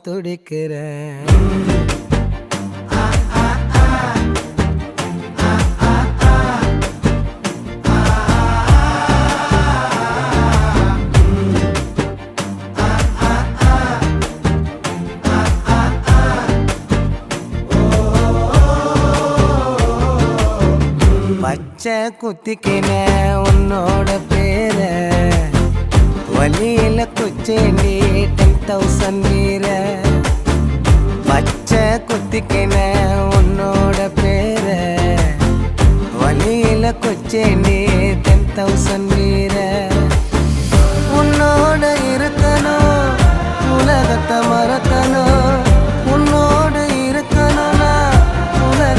துடிக்கிறேன். பச்சை குத்திக்கின உன்னோட பேர வலியில குச்சேண்டி 10,000 வீர. பச்சை குத்திக்கின உன்னோட பேர வலியில குச்சேண்டி